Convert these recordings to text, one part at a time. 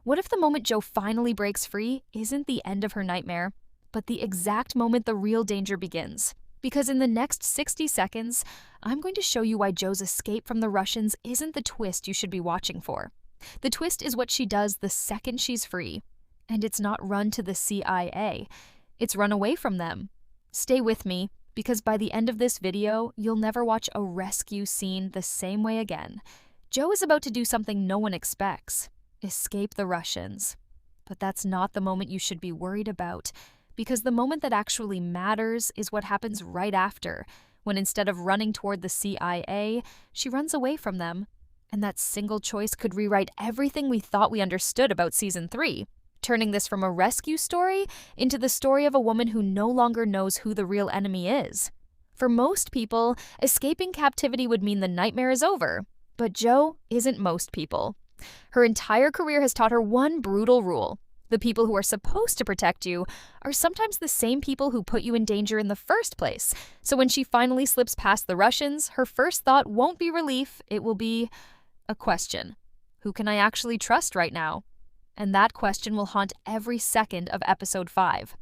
What if the moment Jo finally breaks free isn't the end of her nightmare, but the exact moment the real danger begins? Because in the next 60 seconds, I'm going to show you why Jo's escape from the Russians isn't the twist you should be watching for. The twist is what she does the second she's free. And it's not run to the CIA, it's run away from them. Stay with me, because by the end of this video, you'll never watch a rescue scene the same way again. Jo is about to do something no one expects: escape the Russians. But that's not the moment you should be worried about, because the moment that actually matters is what happens right after, when instead of running toward the CIA, she runs away from them. And that single choice could rewrite everything we thought we understood about Season 3, turning this from a rescue story into the story of a woman who no longer knows who the real enemy is. For most people, escaping captivity would mean the nightmare is over, but Jo isn't most people. Her entire career has taught her one brutal rule: the people who are supposed to protect you are sometimes the same people who put you in danger in the first place. So when she finally slips past the Russians, her first thought won't be relief, it will be a question. Who can I actually trust right now? And that question will haunt every second of episode 5.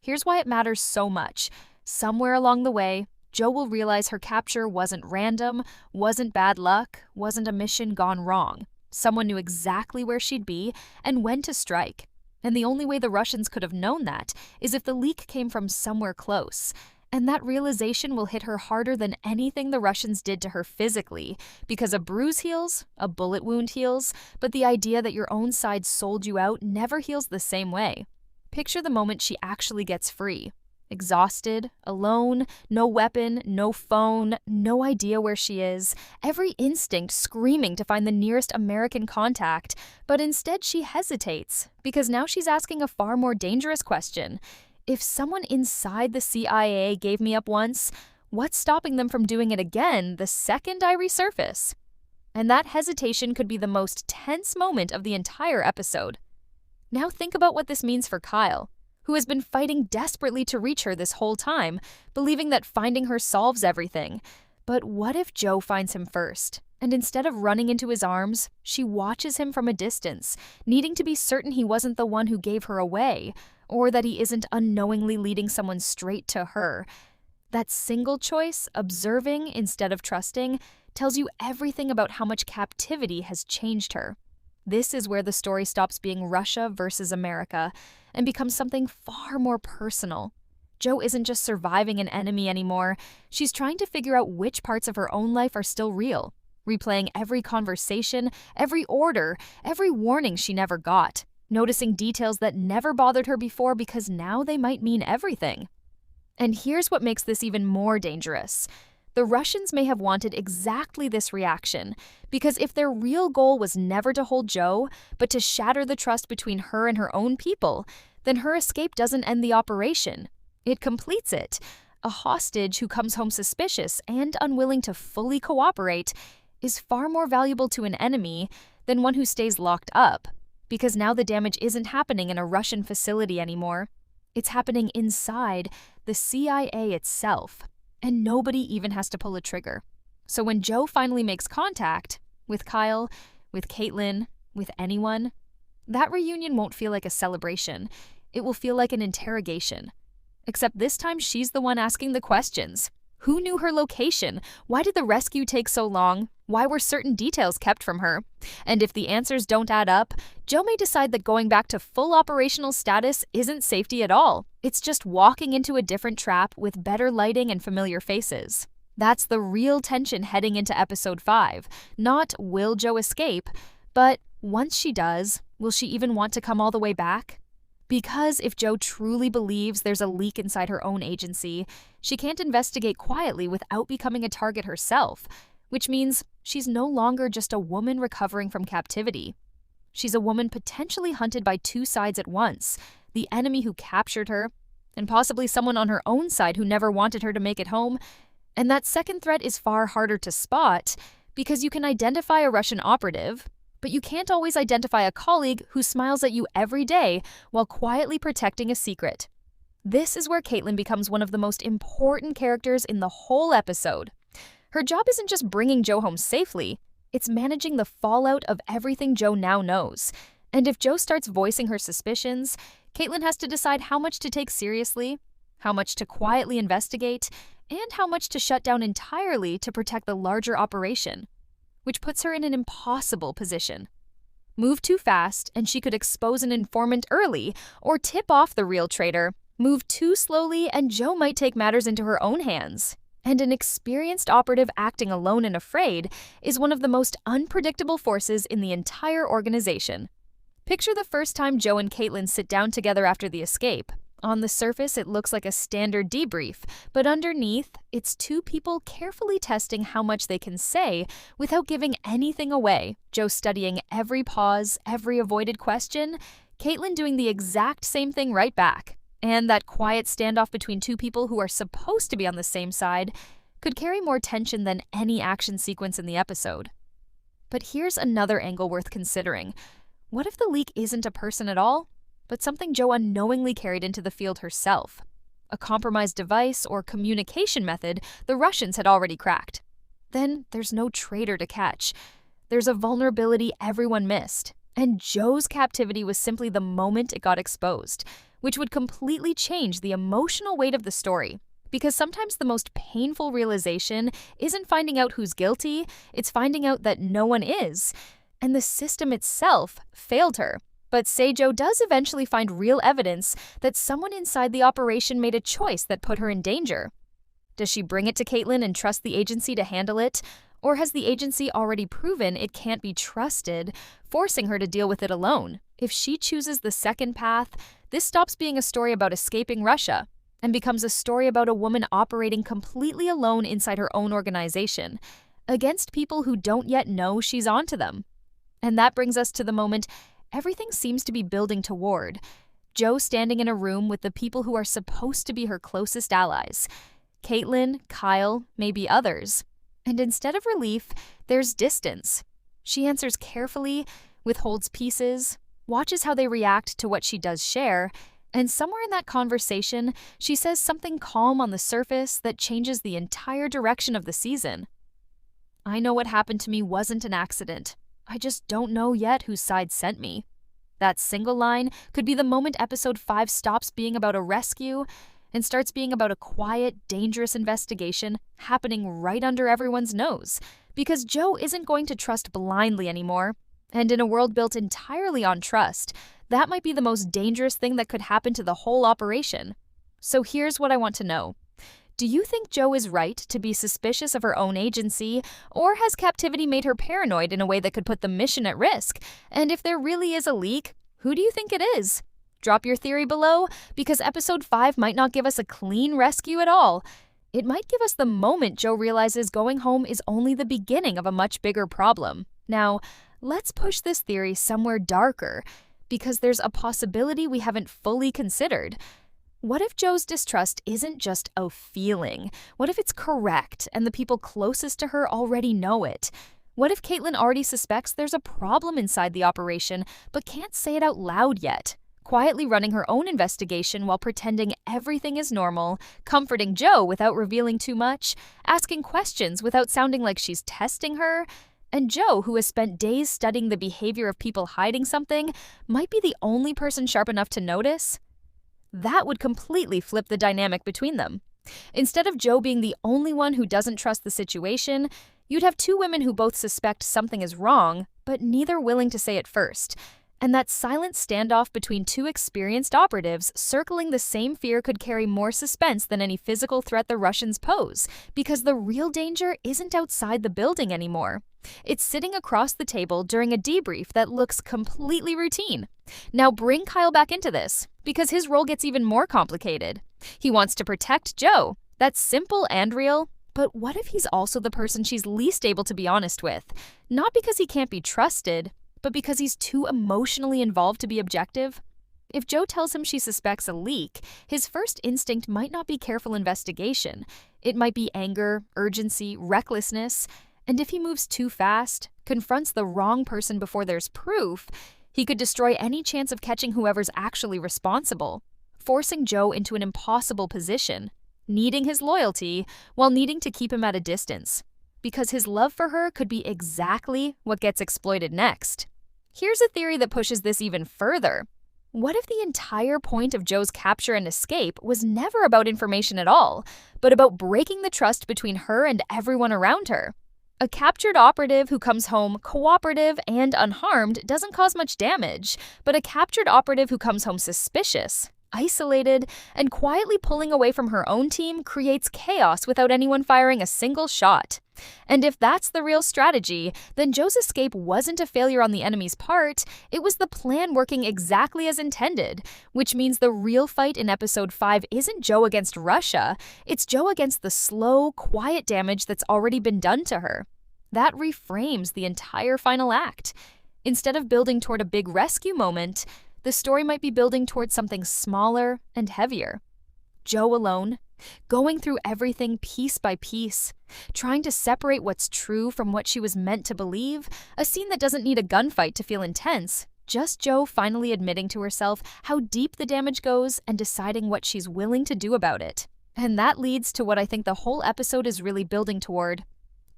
Here's why it matters so much. Somewhere along the way, Jo will realize her capture wasn't random, wasn't bad luck, wasn't a mission gone wrong. Someone knew exactly where she'd be and when to strike. And the only way the Russians could have known that is if the leak came from somewhere close. And that realization will hit her harder than anything the Russians did to her physically, because a bruise heals, a bullet wound heals, but the idea that your own side sold you out never heals the same way. Picture the moment she actually gets free. Exhausted, alone, no weapon, no phone, no idea where she is, every instinct screaming to find the nearest American contact, but instead she hesitates, because now she's asking a far more dangerous question. If someone inside the CIA gave me up once, what's stopping them from doing it again the second I resurface? And that hesitation could be the most tense moment of the entire episode. Now think about what this means for Kyle, who has been fighting desperately to reach her this whole time, believing that finding her solves everything. But what if Jo finds him first? And instead of running into his arms, she watches him from a distance, needing to be certain he wasn't the one who gave her away, or that he isn't unknowingly leading someone straight to her. That single choice, observing instead of trusting, tells you everything about how much captivity has changed her. This is where the story stops being Russia versus America and becomes something far more personal. Jo isn't just surviving an enemy anymore. She's trying to figure out which parts of her own life are still real, replaying every conversation, every order, every warning she never got, noticing details that never bothered her before because now they might mean everything. And here's what makes this even more dangerous. The Russians may have wanted exactly this reaction, because if their real goal was never to hold Jo, but to shatter the trust between her and her own people, then her escape doesn't end the operation. It completes it. A hostage who comes home suspicious and unwilling to fully cooperate is far more valuable to an enemy than one who stays locked up, because now the damage isn't happening in a Russian facility anymore. It's happening inside the CIA itself, and nobody even has to pull a trigger. So when Jo finally makes contact with Kyle, with Caitlyn, with anyone, that reunion won't feel like a celebration. It will feel like an interrogation. Except this time she's the one asking the questions. Who knew her location? Why did the rescue take so long? Why were certain details kept from her? And if the answers don't add up, Jo may decide that going back to full operational status isn't safety at all. It's just walking into a different trap with better lighting and familiar faces. That's the real tension heading into episode 5. Not will Jo escape, but once she does, will she even want to come all the way back? Because if Jo truly believes there's a leak inside her own agency, she can't investigate quietly without becoming a target herself, which means she's no longer just a woman recovering from captivity. She's a woman potentially hunted by two sides at once, the enemy who captured her, and possibly someone on her own side who never wanted her to make it home. And that second threat is far harder to spot, because you can identify a Russian operative, but you can't always identify a colleague who smiles at you every day while quietly protecting a secret. This is where Caitlyn becomes one of the most important characters in the whole episode. Her job isn't just bringing Jo home safely, it's managing the fallout of everything Jo now knows. And if Joe starts voicing her suspicions, Caitlyn has to decide how much to take seriously, how much to quietly investigate, and how much to shut down entirely to protect the larger operation, which puts her in an impossible position. Move too fast, and she could expose an informant early or tip off the real traitor. Move too slowly, and Joe might take matters into her own hands. And an experienced operative acting alone and afraid is one of the most unpredictable forces in the entire organization. Picture the first time Joe and Caitlyn sit down together after the escape. On the surface, it looks like a standard debrief, but underneath, it's two people carefully testing how much they can say without giving anything away. Joe studying every pause, every avoided question, Caitlyn doing the exact same thing right back. And that quiet standoff between two people who are supposed to be on the same side could carry more tension than any action sequence in the episode. But here's another angle worth considering. What if the leak isn't a person at all, but something Joe unknowingly carried into the field herself? A compromised device or communication method the Russians had already cracked. Then there's no traitor to catch. There's a vulnerability everyone missed, and Joe's captivity was simply the moment it got exposed, which would completely change the emotional weight of the story. Because sometimes the most painful realization isn't finding out who's guilty, it's finding out that no one is. And the system itself failed her. But say Joe does eventually find real evidence that someone inside the operation made a choice that put her in danger. Does she bring it to Caitlyn and trust the agency to handle it? Or has the agency already proven it can't be trusted, forcing her to deal with it alone? If she chooses the second path, this stops being a story about escaping Russia and becomes a story about a woman operating completely alone inside her own organization, against people who don't yet know she's onto them. And that brings us to the moment everything seems to be building toward. Joe standing in a room with the people who are supposed to be her closest allies. Caitlyn, Kyle, maybe others. And instead of relief, there's distance. She answers carefully, withholds pieces, watches how they react to what she does share, and somewhere in that conversation, she says something calm on the surface that changes the entire direction of the season. I know what happened to me wasn't an accident. I just don't know yet whose side sent me. That single line could be the moment episode 5 stops being about a rescue and starts being about a quiet, dangerous investigation happening right under everyone's nose. Because Joe isn't going to trust blindly anymore. And in a world built entirely on trust, that might be the most dangerous thing that could happen to the whole operation. So here's what I want to know. Do you think Joe is right to be suspicious of her own agency, or has captivity made her paranoid in a way that could put the mission at risk? And if there really is a leak, who do you think it is? Drop your theory below, because episode 5 might not give us a clean rescue at all. It might give us the moment Joe realizes going home is only the beginning of a much bigger problem. Now, let's push this theory somewhere darker, because there's a possibility we haven't fully considered. What if Joe's distrust isn't just a feeling? What if it's correct and the people closest to her already know it? What if Caitlyn already suspects there's a problem inside the operation but can't say it out loud yet? Quietly running her own investigation while pretending everything is normal, comforting Joe without revealing too much, asking questions without sounding like she's testing her. And Joe, who has spent days studying the behavior of people hiding something, might be the only person sharp enough to notice. That would completely flip the dynamic between them. Instead of Joe being the only one who doesn't trust the situation, you'd have two women who both suspect something is wrong, but neither willing to say it first. And that silent standoff between two experienced operatives circling the same fear could carry more suspense than any physical threat the Russians pose, because the real danger isn't outside the building anymore. It's sitting across the table during a debrief that looks completely routine. Now bring Kyle back into this, because his role gets even more complicated. He wants to protect Joe. That's simple and real. But what if he's also the person she's least able to be honest with? Not because he can't be trusted, but because he's too emotionally involved to be objective? If Joe tells him she suspects a leak, his first instinct might not be careful investigation. It might be anger, urgency, recklessness. And if he moves too fast, confronts the wrong person before there's proof, he could destroy any chance of catching whoever's actually responsible, forcing Joe into an impossible position, needing his loyalty while needing to keep him at a distance. Because his love for her could be exactly what gets exploited next. Here's a theory that pushes this even further. What if the entire point of Joe's capture and escape was never about information at all, but about breaking the trust between her and everyone around her? A captured operative who comes home cooperative and unharmed doesn't cause much damage, but a captured operative who comes home suspicious, isolated, and quietly pulling away from her own team creates chaos without anyone firing a single shot. And if that's the real strategy, then Joe's escape wasn't a failure on the enemy's part, it was the plan working exactly as intended, which means the real fight in episode 5 isn't Joe against Russia, it's Joe against the slow, quiet damage that's already been done to her. That reframes the entire final act. Instead of building toward a big rescue moment, the story might be building towards something smaller and heavier. Joe alone, going through everything piece by piece, trying to separate what's true from what she was meant to believe, a scene that doesn't need a gunfight to feel intense, just Joe finally admitting to herself how deep the damage goes and deciding what she's willing to do about it. And that leads to what I think the whole episode is really building toward.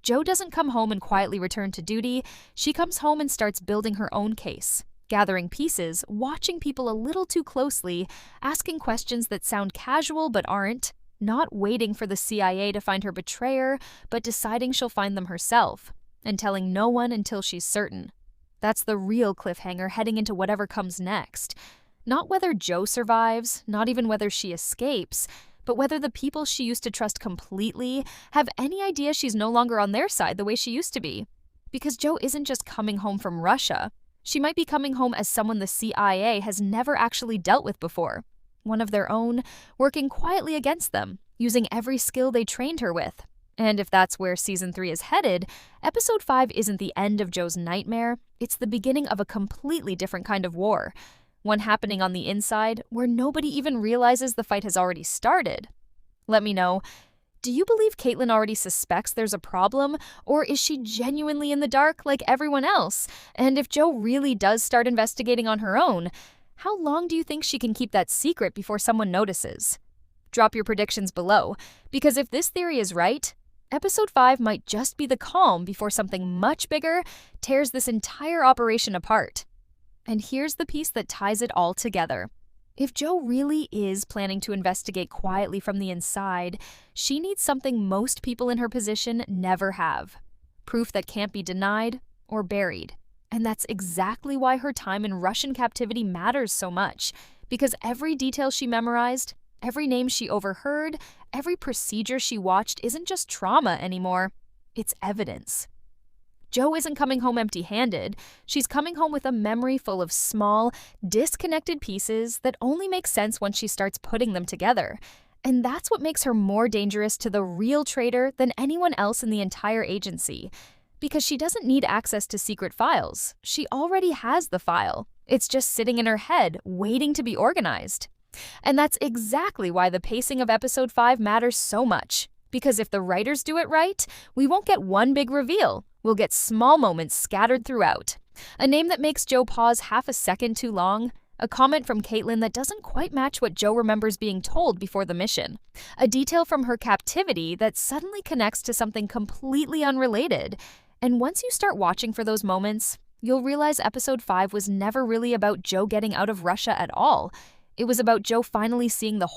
Joe doesn't come home and quietly return to duty, she comes home and starts building her own case. Gathering pieces, watching people a little too closely, asking questions that sound casual but aren't, not waiting for the CIA to find her betrayer, but deciding she'll find them herself, and telling no one until she's certain. That's the real cliffhanger heading into whatever comes next. Not whether Joe survives, not even whether she escapes, but whether the people she used to trust completely have any idea she's no longer on their side the way she used to be. Because Joe isn't just coming home from Russia. She might be coming home as someone the CIA has never actually dealt with before. One of their own, working quietly against them, using every skill they trained her with. And if that's where Season 3 is headed, Episode 5 isn't the end of Joe's nightmare, it's the beginning of a completely different kind of war. One happening on the inside, where nobody even realizes the fight has already started. Let me know. Do you believe Caitlyn already suspects there's a problem, or is she genuinely in the dark like everyone else? And if Joe really does start investigating on her own, how long do you think she can keep that secret before someone notices? Drop your predictions below, because if this theory is right, Episode 5 might just be the calm before something much bigger tears this entire operation apart. And here's the piece that ties it all together. If Joe really is planning to investigate quietly from the inside, she needs something most people in her position never have. Proof that can't be denied or buried. And that's exactly why her time in Russian captivity matters so much, because every detail she memorized, every name she overheard, every procedure she watched isn't just trauma anymore, it's evidence. Joe isn't coming home empty-handed, she's coming home with a memory full of small, disconnected pieces that only make sense once she starts putting them together. And that's what makes her more dangerous to the real traitor than anyone else in the entire agency. Because she doesn't need access to secret files, she already has the file. It's just sitting in her head, waiting to be organized. And that's exactly why the pacing of Episode 5 matters so much. Because if the writers do it right, we won't get one big reveal. We'll get small moments scattered throughout. A name that makes Joe pause half a second too long. A comment from Caitlyn that doesn't quite match what Joe remembers being told before the mission. A detail from her captivity that suddenly connects to something completely unrelated. And once you start watching for those moments, you'll realize Episode 5 was never really about Joe getting out of Russia at all. It was about Joe finally seeing the